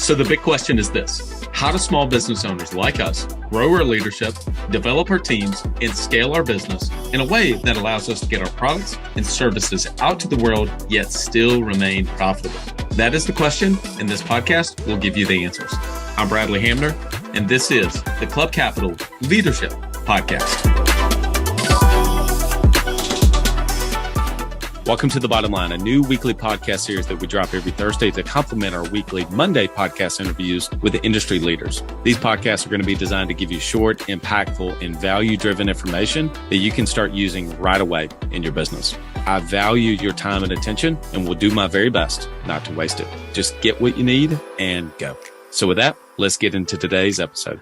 So the big question is this: how do small business owners like us grow our leadership, develop our teams, and scale our business in a way that allows us to get our products and services out to the world, yet still remain profitable? That is the question, and this podcast will give you the answers. I'm Bradley Hamner, and this is the Club Capital Leadership Podcast. Welcome to The Bottom Line, a new weekly podcast series that we drop every Thursday to complement our weekly Monday podcast interviews with the industry leaders. These podcasts are going to be designed to give you short, impactful, and value-driven information that you can start using right away in your business. I value your time and attention and will do my very best not to waste it. Just get what you need and go. So with that, let's get into today's episode.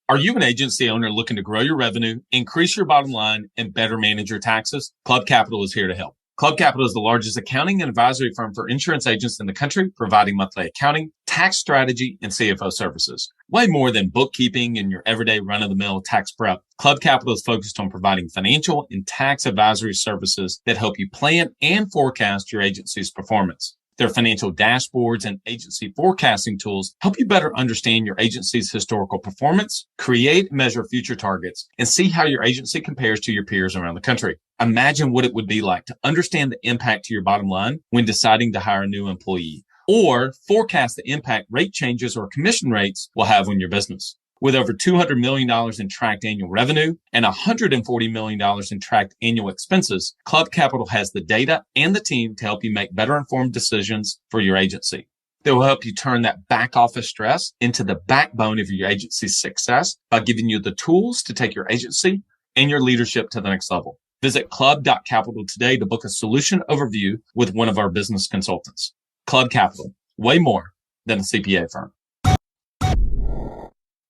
Are you an agency owner looking to grow your revenue, increase your bottom line, and better manage your taxes? Club Capital is here to help. Club Capital is the largest accounting and advisory firm for insurance agents in the country, providing monthly accounting, tax strategy, and CFO services. Way more than bookkeeping and your everyday run-of-the-mill tax prep, Club Capital is focused on providing financial and tax advisory services that help you plan and forecast your agency's performance. Their financial dashboards and agency forecasting tools help you better understand your agency's historical performance, create and measure future targets, and see how your agency compares to your peers around the country. Imagine what it would be like to understand the impact to your bottom line when deciding to hire a new employee, or forecast the impact rate changes or commission rates will have on your business. With over $200 million in tracked annual revenue and $140 million in tracked annual expenses, Club Capital has the data and the team to help you make better informed decisions for your agency. They will help you turn that back office stress into the backbone of your agency's success by giving you the tools to take your agency and your leadership to the next level. Visit club.capital today to book a solution overview with one of our business consultants. Club Capital, way more than a CPA firm.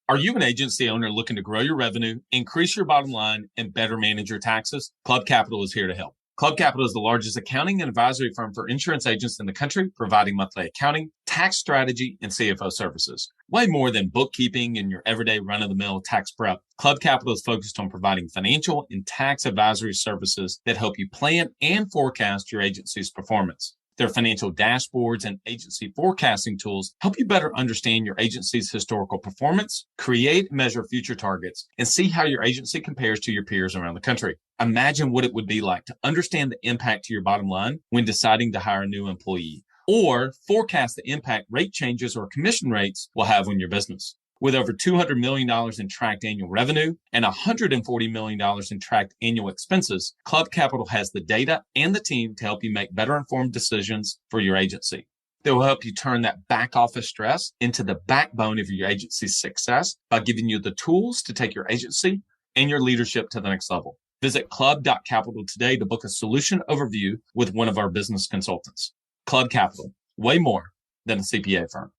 Are you an agency owner looking to grow your revenue, increase your bottom line, and better manage your taxes? Club Capital is here to help. Club Capital is the largest accounting and advisory firm for insurance agents in the country, providing monthly accounting, tax strategy, and CFO services. Way more than bookkeeping and your everyday run-of-the-mill tax prep, Club Capital is focused on providing financial and tax advisory services that help you plan and forecast your agency's performance. Their financial dashboards and agency forecasting tools help you better understand your agency's historical performance, create and measure future targets, and see how your agency compares to your peers around the country. Imagine what it would be like to understand the impact to your bottom line when deciding to hire a new employee, or forecast the impact rate changes or commission rates will have on your business. With over $200 million in tracked annual revenue and $140 million in tracked annual expenses, Club Capital has the data and the team to help you make better informed decisions for your agency. They will help you turn that back office stress into the backbone of your agency's success by giving you the tools to take your agency and your leadership to the next level. Visit club.capital today to book a solution overview with one of our business consultants. Club Capital, way more than a CPA firm.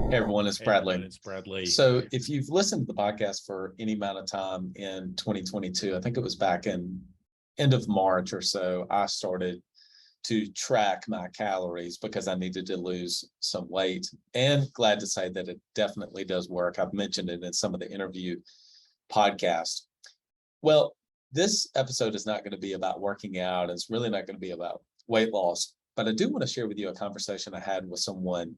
Hey everyone, it's Bradley. So if you've listened to the podcast for any amount of time in 2022, I think it was back in end of March or so, I started to track my calories because I needed to lose some weight, and glad to say that it definitely does work. I've mentioned it in some of the interview podcasts. Well, this episode is not going to be about working out. It's really not going to be about weight loss, but I do want to share with you a conversation I had with someone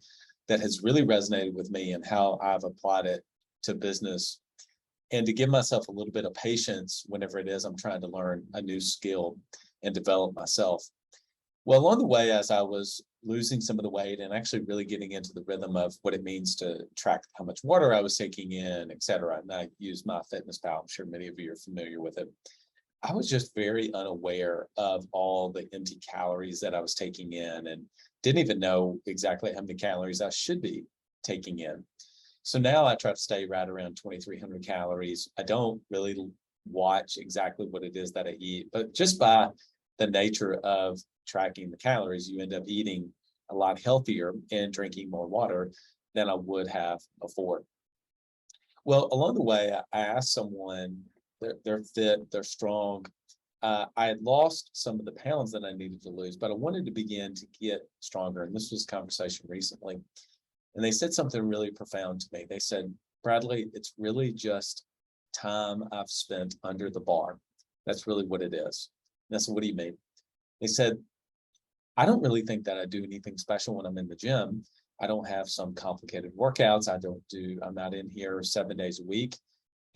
that has really resonated with me and how I've applied it to business, and to give myself a little bit of patience whenever it is I'm trying to learn a new skill and develop myself. Well, along the way, as I was losing some of the weight and actually really getting into the rhythm of what it means to track how much water I was taking in, et cetera, and I use MyFitnessPal, I'm sure many of you are familiar with it. I was just very unaware of all the empty calories that I was taking in, and didn't even know exactly how many calories I should be taking in. So now I try to stay right around 2,300 calories. I don't really watch exactly what it is that I eat, but just by the nature of tracking the calories, you end up eating a lot healthier and drinking more water than I would have before. Well, along the way, I asked someone, they're fit, they're strong. I had lost some of the pounds that I needed to lose, but I wanted to begin to get stronger. And this was a conversation recently. And they said something really profound to me. They said, Bradley, it's really just time I've spent under the bar. That's really what it is. And I said, what do you mean? They said, I don't really think that I do anything special when I'm in the gym. I don't have some complicated workouts. I'm not in here 7 days a week.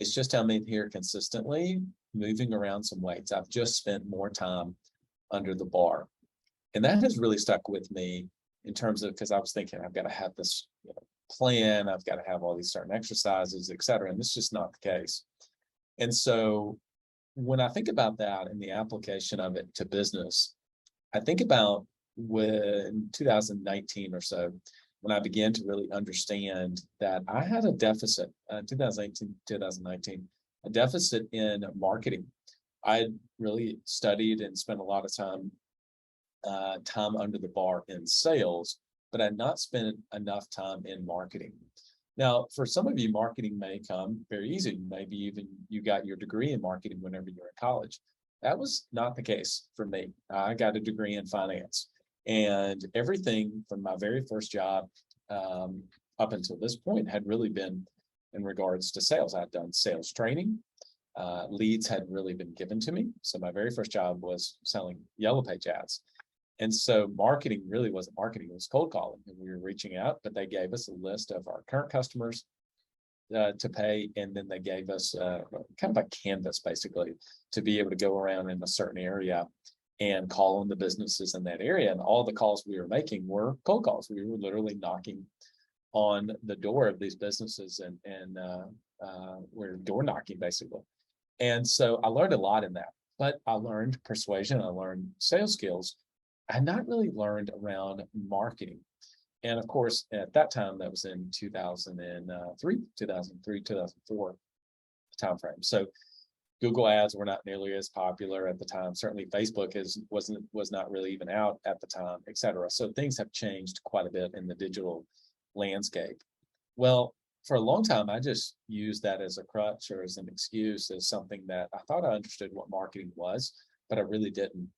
It's just I'm in here consistently moving around some weights. I've just spent more time under the bar. And that has really stuck with me in terms of, because I was thinking I've got to have this plan, I've got to have all these certain exercises, et cetera. And this is just not the case. And so when I think about that and the application of it to business, I think about when 2019 or so, when I began to really understand that I had a deficit, 2018, 2019, a deficit in marketing. I really studied and spent a lot of time under the bar in sales, but I had not spent enough time in marketing. Now, for some of you, marketing may come very easy. Maybe even you got your degree in marketing whenever you were in college. That was not the case for me. I got a degree in finance, and everything from my very first job up until this point had really been in regards to sales. I'd done sales training. Leads had really been given to me. So my very first job was selling Yellow Page ads. And so marketing really wasn't marketing, it was cold calling. And we were reaching out, but they gave us a list of our current customers to pay. And then they gave us kind of a canvas, basically, to be able to go around in a certain area and call on the businesses in that area. And all the calls we were making were cold calls. We were literally knocking on the door of these businesses and we're door knocking, basically. And so I learned a lot in that, but I learned persuasion, I learned sales skills. I had not really learned around marketing. And of course, at that time, that was in 2003, 2004 timeframe. So Google ads were not nearly as popular at the time. Certainly Facebook was not really even out at the time, et cetera. So things have changed quite a bit in the digital landscape. Well, for a long time, I just used that as a crutch or as an excuse, as something that I thought I understood what marketing was, but I really didn't.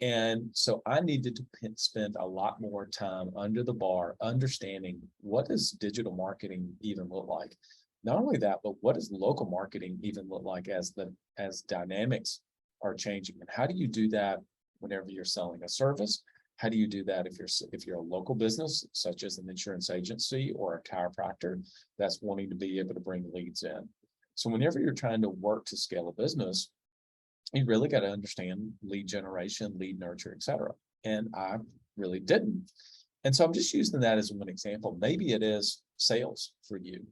And so I needed to spend a lot more time under the bar, understanding what does digital marketing even look like? Not only that, but what does local marketing even look like as dynamics are changing? And how do you do that whenever you're selling a service? How do you do that if you're a local business, such as an insurance agency or a chiropractor that's wanting to be able to bring leads in? So whenever you're trying to work to scale a business, you really got to understand lead generation, lead nurture, et cetera. And I really didn't. And so I'm just using that as one example. Maybe it is sales for you.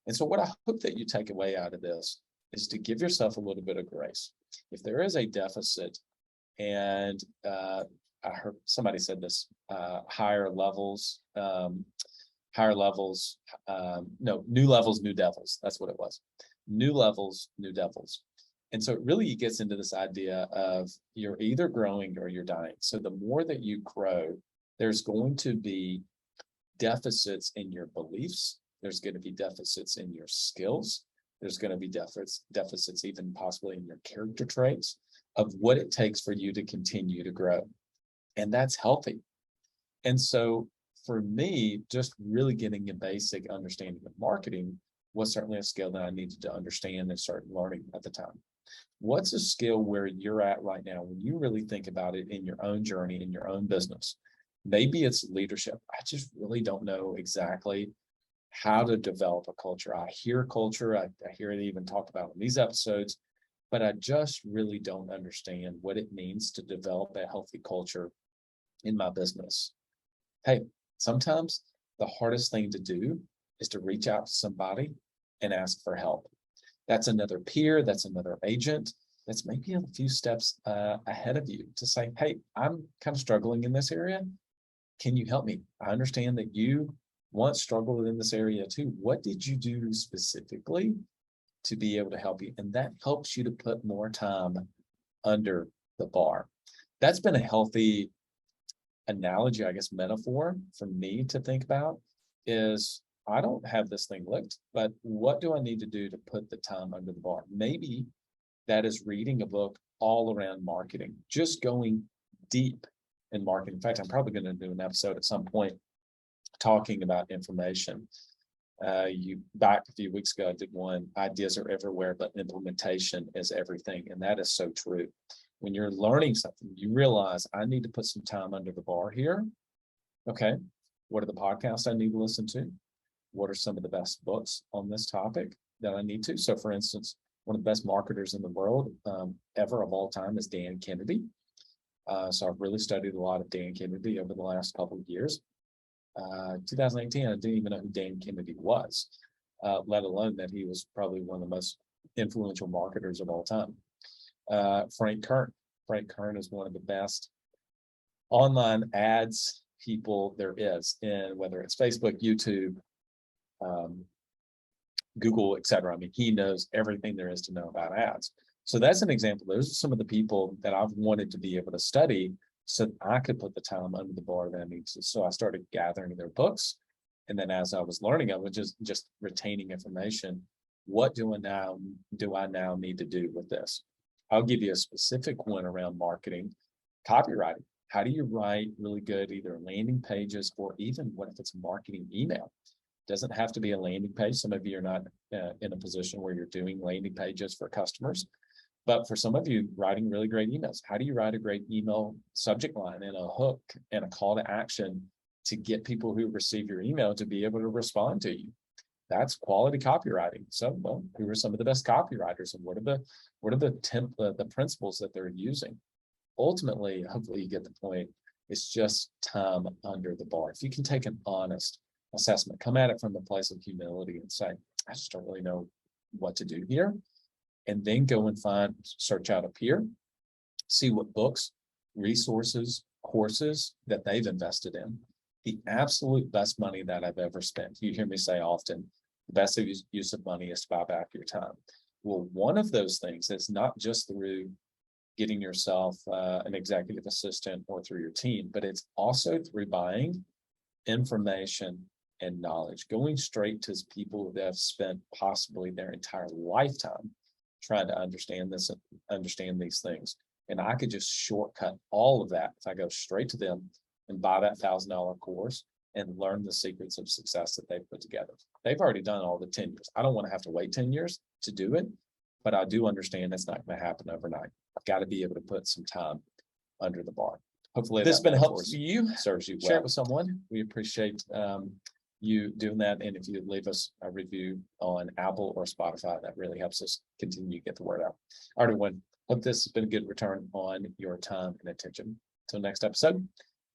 And so what I hope that you take away out of this is to give yourself a little bit of grace. If there is a deficit, and I heard somebody said this, new levels, new devils. That's what it was. New levels, new devils. And so it really gets into this idea of you're either growing or you're dying. So the more that you grow, there's going to be deficits in your beliefs. There's going to be deficits in your skills. There's going to be deficits even possibly in your character traits of what it takes for you to continue to grow. And that's healthy. And so for me, just really getting a basic understanding of marketing was certainly a skill that I needed to understand and start learning at the time. What's a skill where you're at right now when you really think about it in your own journey, in your own business? Maybe it's leadership. I just really don't know exactly how to develop a culture. I hear culture, I hear it even talked about in these episodes, but I just really don't understand what it means to develop a healthy culture in my business. Hey, sometimes the hardest thing to do is to reach out to somebody and ask for help. That's another peer, that's another agent, that's maybe a few steps ahead of you to say, hey, I'm kind of struggling in this area. Can you help me? I understand that you once struggled in this area too. What did you do specifically to be able to help you? And that helps you to put more time under the bar. That's been a healthy analogy, I guess, metaphor for me to think about is I don't have this thing licked, but what do I need to do to put the time under the bar? Maybe that is reading a book all around marketing, just going deep in marketing. In fact, I'm probably going to do an episode at some point talking about information. Back a few weeks ago, I did one, ideas are everywhere, but implementation is everything. And that is so true. When you're learning something, you realize I need to put some time under the bar here. Okay. What are the podcasts I need to listen to? What are some of the best books on this topic that I need to? So for instance, one of the best marketers in the world ever of all time is Dan Kennedy. So I've really studied a lot of Dan Kennedy over the last couple of years. 2018, I didn't even know who Dan Kennedy was, let alone that he was probably one of the most influential marketers of all time. Frank Kern. Frank Kern is one of the best online ads people there is, in whether it's Facebook, YouTube, Google, etc. I mean, he knows everything there is to know about ads. So that's an example. Those are some of the people that I've wanted to be able to study so that I could put the time under the bar that I need to. So I started gathering their books. And then as I was learning, I was just retaining information. What do I now need to do with this? I'll give you a specific one around marketing, copywriting. How do you write really good, either landing pages or even what if it's marketing email? Doesn't have to be a landing page. Some of you are not in a position where you're doing landing pages for customers. But for some of you, writing really great emails. How do you write a great email subject line and a hook and a call to action to get people who receive your email to be able to respond to you? That's quality copywriting. So, well, who are some of the best copywriters, and what are the principles that they're using? Ultimately, hopefully you get the point. It's just time under the bar. If you can take an honest assessment, come at it from the place of humility and say, I just don't really know what to do here. And then go and search out a peer, see what books, resources, courses that they've invested in. The absolute best money that I've ever spent. You hear me say often, the best use of money is to buy back your time. Well, one of those things is not just through getting yourself an executive assistant or through your team, but it's also through buying information and knowledge, going straight to people that have spent possibly their entire lifetime trying to understand these things. And I could just shortcut all of that if I go straight to them and buy that $1,000 course and learn the secrets of success that they've put together. They've already done all the 10 years. I don't want to have to wait 10 years to do it, but I do understand it's not going to happen overnight. I've got to be able to put some time under the bar. Hopefully this has been helpful to you, serves you well. Share it with someone. We appreciate you doing that. And if you leave us a review on Apple or Spotify, that really helps us continue to get the word out. All right, everyone. Hope this has been a good return on your time and attention. Until next episode,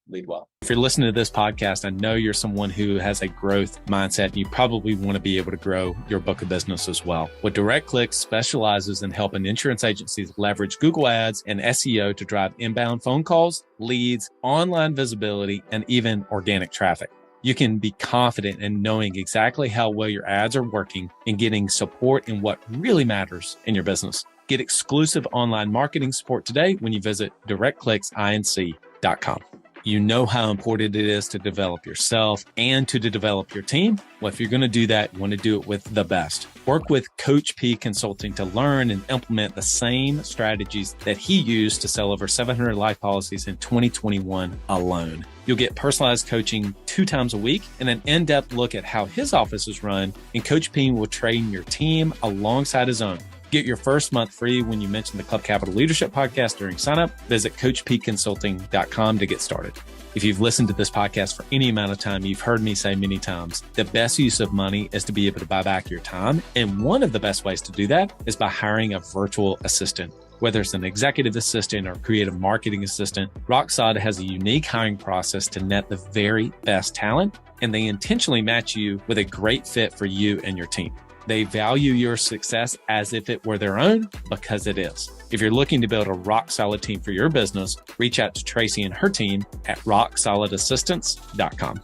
lead well. If you're listening to this podcast, I know you're someone who has a growth mindset, and you probably want to be able to grow your book of business as well. Well, DirectClick specializes in helping insurance agencies leverage Google Ads and SEO to drive inbound phone calls, leads, online visibility, and even organic traffic. You can be confident in knowing exactly how well your ads are working and getting support in what really matters in your business. Get exclusive online marketing support today when you visit directclicksinc.com. You know how important it is to develop yourself and to develop your team. Well, if you're going to do that, you want to do it with the best. Work with Coach P Consulting to learn and implement the same strategies that he used to sell over 700 life policies in 2021 alone. You'll get personalized coaching 2 times a week and an in-depth look at how his office is run, and Coach P will train your team alongside his own. Get your first month free when you mention the Club Capital Leadership Podcast during signup. Visit CoachPconsulting.com to get started. If you've listened to this podcast for any amount of time, you've heard me say many times, the best use of money is to be able to buy back your time. And one of the best ways to do that is by hiring a virtual assistant. Whether it's an executive assistant or creative marketing assistant, RockSolid has a unique hiring process to net the very best talent, and they intentionally match you with a great fit for you and your team. They value your success as if it were their own, because it is. If you're looking to build a rock-solid team for your business, reach out to Tracy and her team at rocksolidassistance.com.